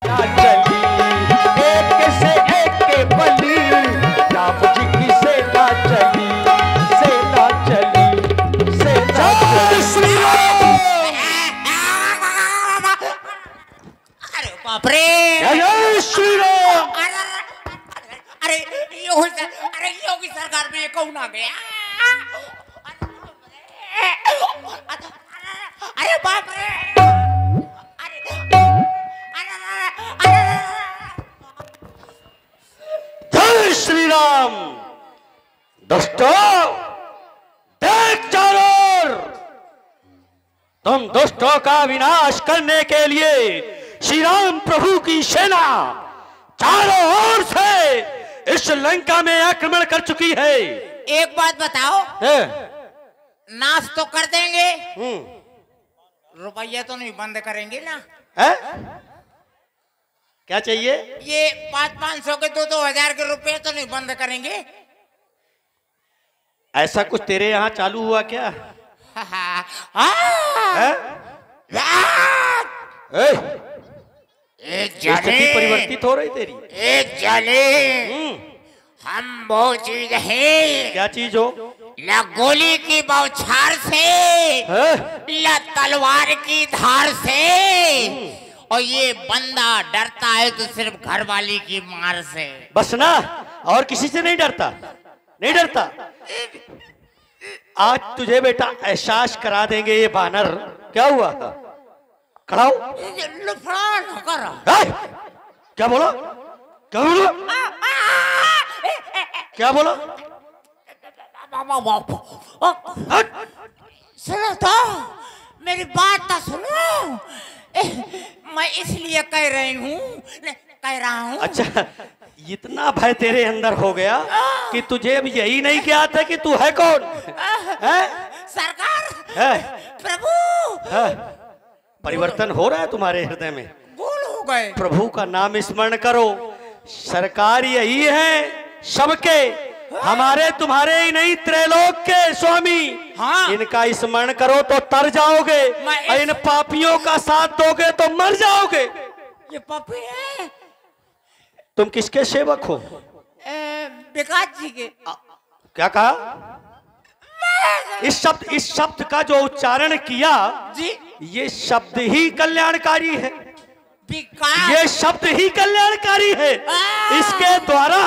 चली एक से एक के बली, राम जी की सेना चली, सेना चली, सेना चली। अरे बाप रे, जय श्री राम। अरे योगी सरकार में ये कौन आ गया? अरे बाप रे, जय श्री राम। दुष्टों देख चारों ओर, तुम दुष्टों का विनाश करने के लिए श्री राम प्रभु की सेना चारों ओर से इस लंका में आक्रमण कर चुकी है। एक बात बताओ, नाश तो कर देंगे, रुपया तो नहीं बंद करेंगे ना? है? क्या चाहिए? ये 500-500 के 2-2 हजार के रुपए तो नहीं बंद करेंगे? ऐसा कुछ तेरे यहाँ चालू हुआ क्या? स्थिति परिवर्तित हो रही तेरी। हम वो चीज है, क्या चीज हो? न गोली की बौछार से, न तलवार की धार से, और ये बंदा डरता है तो सिर्फ घरवाली की मार से। बस ना, और किसी से नहीं डरता, नहीं डरता। आज तुझे बेटा एहसास करा देंगे ये बानर। क्या हुआ? खड़ा हो। क्या बोला? क्या बोला? क्या बोला? सुनो तो, मेरी बात तो सुनो। मैं इसलिए कह रहा हूँ। अच्छा, इतना भय तेरे अंदर हो गया कि तुझे अब यही नहीं क्या था कि तू है कौन? है? सरकार, है? प्रभु, है? परिवर्तन हो रहा है तुम्हारे हृदय में। भूल हो गए। प्रभु का नाम स्मरण करो। सरकार यही है सबके, हमारे तुम्हारे ही नहीं, त्रैलोक के स्वामी। हाँ। इनका स्मरण करो तो तर जाओगे, और इन पापियों का साथ दोगे तो मर जाओगे। ये पापी है। तुम किसके सेवक हो? विकास जी के। क्या कहा? इस शब्द का जो उच्चारण किया जी, ये शब्द ही कल्याणकारी है। विकास, ये शब्द ही कल्याणकारी है। इसके द्वारा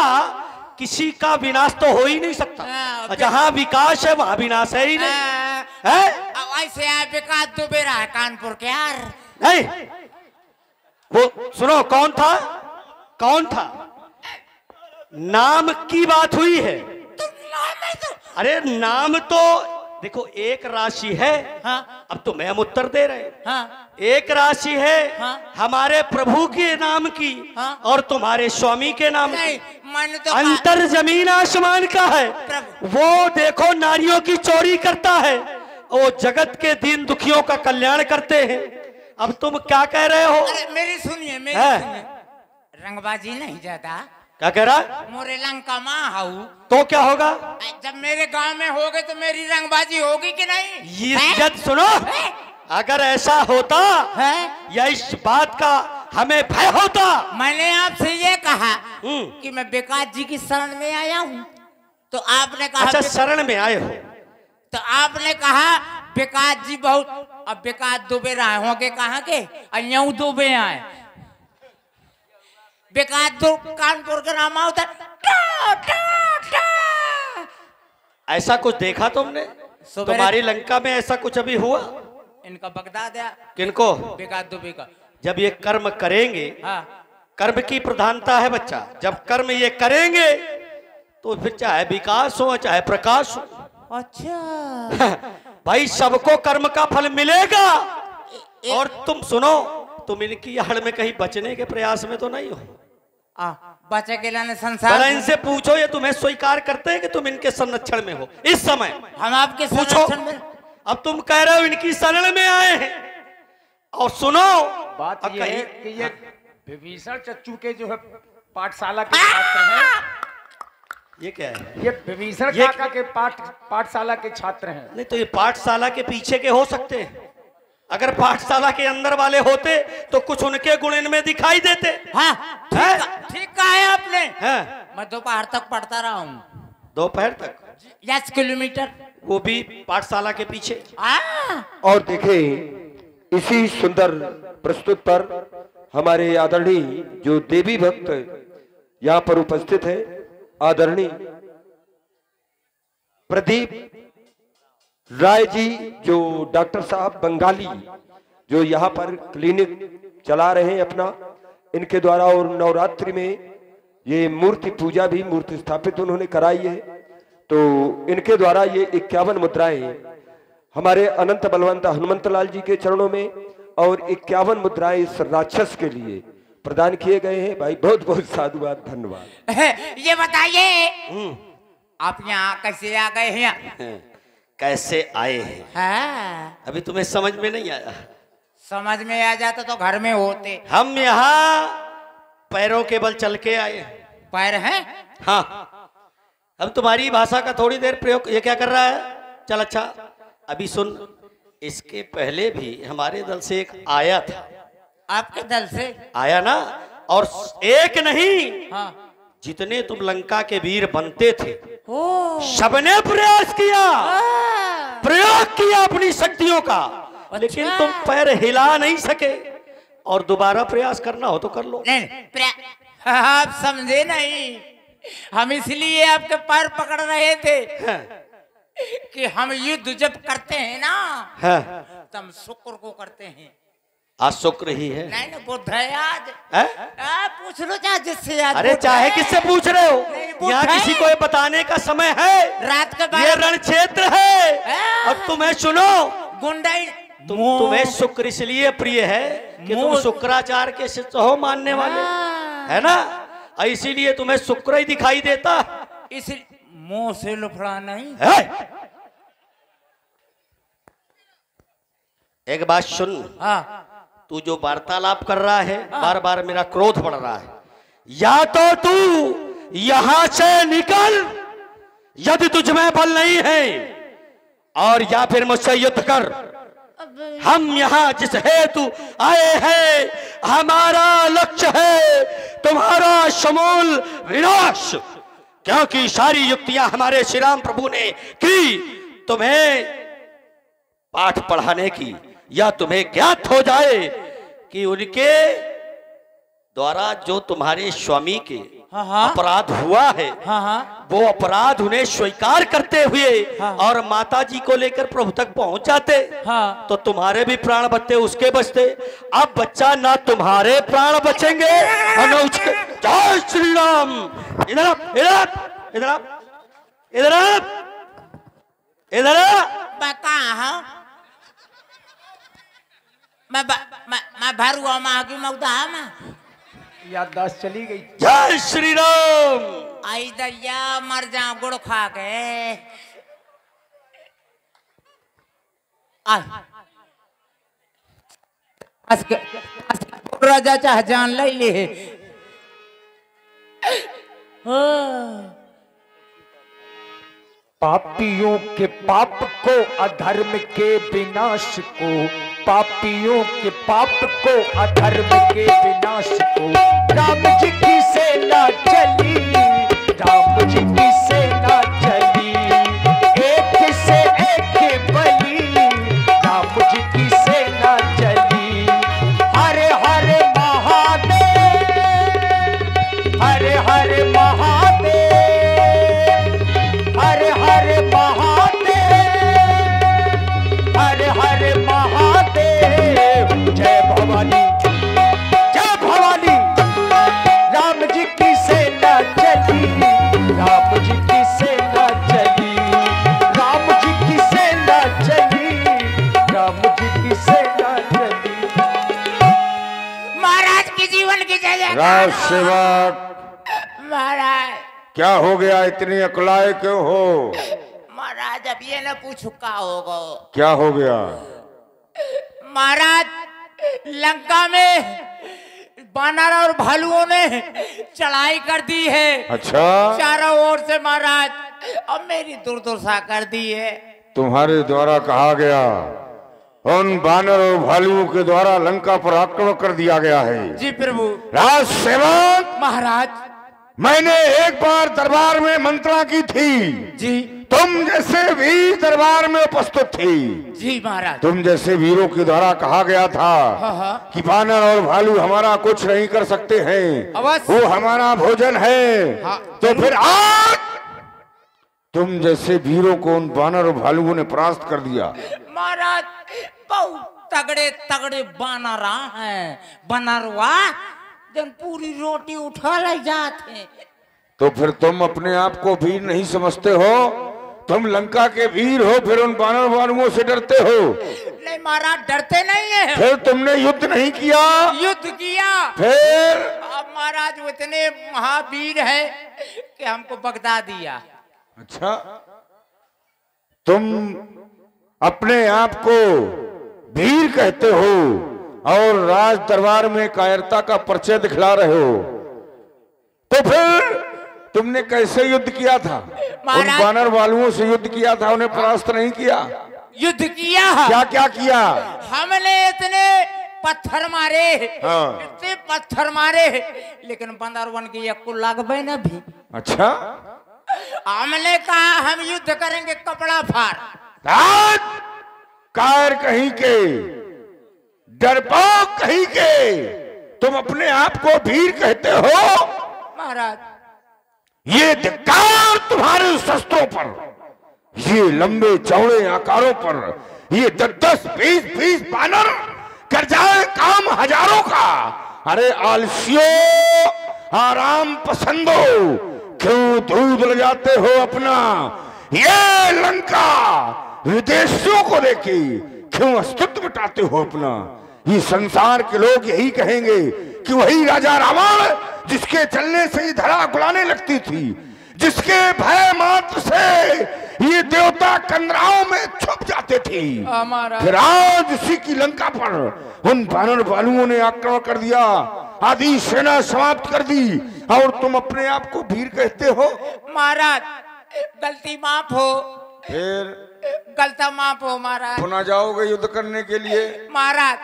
किसी का विनाश तो हो ही नहीं सकता। जहाँ विकास है वहाँ विनाश है ही नहीं। है? ऐसे विकास दुबे रहा है कानपुर के यार। नहीं, वो सुनो, कौन था? कौन था? नाम की बात हुई है। अरे नाम तो देखो, एक राशि है। हाँ? अब तुम्हें हम उत्तर दे रहे हैं। हाँ? एक राशि है हाँ? हमारे प्रभु के नाम की, हाँ? और तुम्हारे स्वामी के नाम की। मैंने तो अंतर जमीन आसमान का है। वो देखो नारियों की चोरी करता है, वो जगत के दीन दुखियों का कल्याण करते हैं। अब तुम क्या कह रहे हो? अरे मेरी सुनिए, सुनिए। रंगबाजी नहीं जाता। क्या कह रहा? मोरे लंका माँ हाउ तो क्या होगा? जब मेरे गांव में होगे तो मेरी रंगबाजी होगी कि नहीं? इज्जत सुनो, अगर ऐसा होता है या इस बात का हमें भय होता। मैंने आपसे ये कहा कि मैं विकास जी की शरण में आया हूँ, तो आपने कहा अच्छा, शरण में आए हो तो आपने कहा विकास जी बहुत, अब विकास दुबे रहे होंगे कहाँ के? अयऊ दुबे आए। विकास कानपुर का नाम होता। ऐसा कुछ देखा तुमने? तुम्हारी लंका में ऐसा कुछ अभी हुआ? इनका बगदाद है। किनको? विकास दुबे का। जब ये कर्म करेंगे, हाँ। कर्म की प्रधानता है बच्चा। जब कर्म ये करेंगे तो फिर चाहे विकास हो चाहे प्रकाश हो। अच्छा। भाई सबको कर्म का फल मिलेगा। और तुम सुनो, तुम इनकी आड़ में कहीं बचने के प्रयास में तो नहीं हो? बचे के लाने संसार। इनसे पूछो, ये तुम्हें स्वीकार करते हैं कि तुम इनके संरक्षण में हो इस समय? हम आपके संरक्षण में। अब तुम कह रहे हो इनकी शरण में आए हैं। और सुनो, बात ये है कि ये विभीषण चच्चू के जो है पाठशाला के छात्र हैं। ये क्या है? ये विभीषण काका के पाठशाला के छात्र हैं। नहीं तो ये पाठशाला के पीछे के हो सकते हैं। अगर पाठशाला के अंदर वाले होते तो कुछ उनके गुण इनमें दिखाई देते। हाँ ठीक कहा है आपने। हैं? मैं दोपहर तक पढ़ता रहा हूँ। दोपहर तक? 10 किलोमीटर, वो भी पाठशाला के पीछे। और देखें इसी सुंदर प्रस्तुत पर हमारे आदरणीय जो देवी भक्त यहाँ पर उपस्थित है, आदरणीय प्रदीप राय जी जो डॉक्टर साहब बंगाली जो यहाँ पर क्लिनिक चला रहे हैं अपना, इनके द्वारा और नवरात्रि में ये मूर्ति पूजा भी मूर्ति स्थापित उन्होंने कराई है। तो इनके द्वारा ये 51 मुद्राएं हमारे अनंत बलवंत हनुमंत लाल जी के चरणों में और 51 मुद्राएं इस राक्षस के लिए प्रदान किए गए हैं। भाई बहुत बहुत साधुवाद, धन्यवाद। ये बताइए आप यहाँ कैसे आ गए हैं? कैसे आए हैं? हाँ। अभी तुम्हें समझ में नहीं आया? समझ में आ जाता तो घर में होते। हम यहाँ पैरों के बल चल के आए। पैर हैं? हाँ। हम तुम्हारी भाषा का थोड़ी देर प्रयोग। ये क्या कर रहा है? चल अच्छा अभी सुन, इसके पहले भी हमारे दल से एक आया था। आपके दल से आया ना? और एक नहीं, हाँ। जितने तुम लंका के वीर बनते थे सबने प्रयास किया, प्रयोग किया अपनी शक्तियों का। लेकिन तुम पैर हिला नहीं सके, और दोबारा प्रयास करना हो तो कर लो। नहीं, आप समझे नहीं, हम इसलिए आपके पैर पकड़ रहे थे कि हम युद्ध जब करते हैं ना तो हम शुक्र को करते हैं। आज शुक्र ही है। नहीं बुध है आज। पूछ लो चाहे जिससे आज। अरे चाहे किससे पूछ रहे हो, यहाँ किसी को ये बताने का समय है? रात के बाद ये रण क्षेत्र है। और तुम्हें सुनो, गुंडाई तुम्हें शुक्र इसलिए प्रिय है कि तुम शुक्राचार्य के शिष्य हो, मानने वाले, है ना? इसीलिए तुम्हें शुक्र ही दिखाई देता। इसलिए मुंह से लफड़ा नहीं है। एक बात सुन, तू जो वार्तालाप कर रहा है, बार बार मेरा क्रोध बढ़ रहा है। या तो तू यहां से निकल यदि तुझमें बल नहीं है, और या फिर मुझसे युद्ध कर। हम यहाँ जिस हेतु आए हैं, हमारा लक्ष्य है तुम्हारा समूल विनाश। क्योंकि सारी युक्तियां हमारे श्री राम प्रभु ने की तुम्हें पाठ पढ़ाने की, या तुम्हें ज्ञात हो जाए कि उनके द्वारा जो तुम्हारे स्वामी के अपराध हुआ है, वो अपराध उन्हें स्वीकार करते हुए और माता जी को लेकर प्रभु तक पहुंच जाते, तो तुम्हारे भी प्राण बचते, उसके बचते। अब बच्चा ना तुम्हारे प्राण बचेंगे और न उसके। जय श्री राम। इधर आप, इधर आप, इधर आप, इधर आप, इधर आप। बता मैं भरुआ माँ की मौदा में याददाश्त चली गई। जय श्री राम। आई दैया मर जा गुड़ खा के। राजा चाह जान ले पापियों के पाप को, अधर्म के विनाश को, पापियों के पाप को, अधर्म के विनाश को, राम जी की सेना चली, राम जी की सेना चली, एक से एक बली, राम जी की सेना चली। हरे हरे महादेव, हरे हरे महादेव, हरे हरे महादेव, हरे हरे महादेव। जय भवानी, जय भवानी। राम जी की सेना चली, राम जी की सेना चली, राम जी की सेना चली, राम जी की सेना चली। महाराज की जीवन की जय। राज सेवा महाराज क्या हो गया, इतनी अकलाए क्यों हो? महाराज अब ये न पूछो का होगा। क्या हो गया? महाराज लंका में बानर और भालुओं ने चढ़ाई कर दी है। अच्छा, चारों ओर से महाराज अब मेरी दुर्दशा कर दी है। तुम्हारे द्वारा कहा गया उन बानर और भालुओं के द्वारा लंका पर आक्रमण कर दिया गया है। जी प्रभु। राज सेवक महाराज, मैंने एक बार दरबार में मंत्रणा की थी। जी। तुम जैसे वीर दरबार में उपस्थित थी। जी महाराज। तुम जैसे वीरों के द्वारा कहा गया था कि बानर और भालू हमारा कुछ नहीं कर सकते हैं, वो हमारा भोजन है। तो फिर आज तुम जैसे वीरों को उन बानर और भालुओं ने परास्त कर दिया। महाराज बहुत तगड़े तगड़े बानरा हैं, बनरवा जन पूरी रोटी उठा ले जाते। तो फिर तुम अपने आप को वीर नहीं समझते हो? तुम लंका के वीर हो, फिर उन बानर भालुओं से डरते हो? नहीं महाराज, डरते नहीं है। फिर तुमने युद्ध नहीं किया? युद्ध किया। फिर अब महाराज वो इतने महावीर है कि हमको बगदा दिया। अच्छा, तुम अपने आप को वीर कहते हो और राज दरबार में कायरता का परिचय दिखला रहे हो, तो फिर तुमने कैसे युद्ध किया था? उन बानर वालुओं से युद्ध किया था, उन्हें परास्त नहीं किया? युद्ध किया। क्या क्या किया? हमने इतने पत्थर मारे, इतने पत्थर मारे, लेकिन बंदरवन की एक को लगबे न भी। अच्छा, हमने कहा हम युद्ध करेंगे कपड़ा फाड़। कायर कहीं के, डरपोक कहीं के, तुम अपने आप को वीर कहते हो? महाराज, ये धिक्कार तुम्हारे शस्त्रों पर, ये लंबे चौड़े आकारों पर, ये 10-10, 20-20 बानर कर जाए काम हजारों का। अरे आलसियों, आराम पसंदो, क्यों दूध ले जाते हो अपना? ये लंका विदेशियों को देके क्यों अस्तित्व मिटाते हो अपना? ये संसार के लोग यही कहेंगे कि वही राजा रावण जिसके चलने से ये धरा गुलाने लगती थी, जिसके भय मात्र से ये देवता कंदराओं में छुप जाते थे, फिर आज उसी की लंका पर उन बानर भालुओं ने आक्रमण कर दिया, आधी सेना समाप्त कर दी, और तुम अपने आप को वीर कहते हो? महाराज गलती माफ हो। फिर गलता माफ हो महाराज। पुनः जाओगे युद्ध करने के लिए? महाराज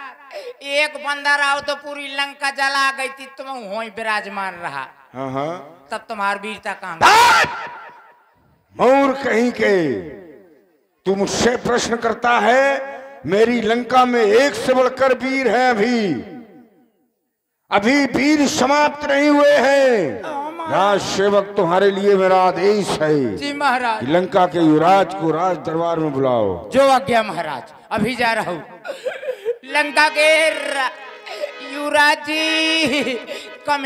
एक बंदर आओ तो पूरी लंका जला गई थी, तुम वहीं विराजमान रहा। तब तुम्हारी वीरता कहाँ? मूर कहीं के, तू मुझसे प्रश्न करता है? मेरी लंका में एक से बढ़कर वीर है। अभी वीर समाप्त नहीं हुए हैं। राज सेवक, तुम्हारे लिए मेरा आदेश है। जी महाराज। लंका के युवराज को राज दरबार में बुलाओ। जो आज्ञा महाराज। अभी जा रहा हूँ। लंका के युवराज जी कम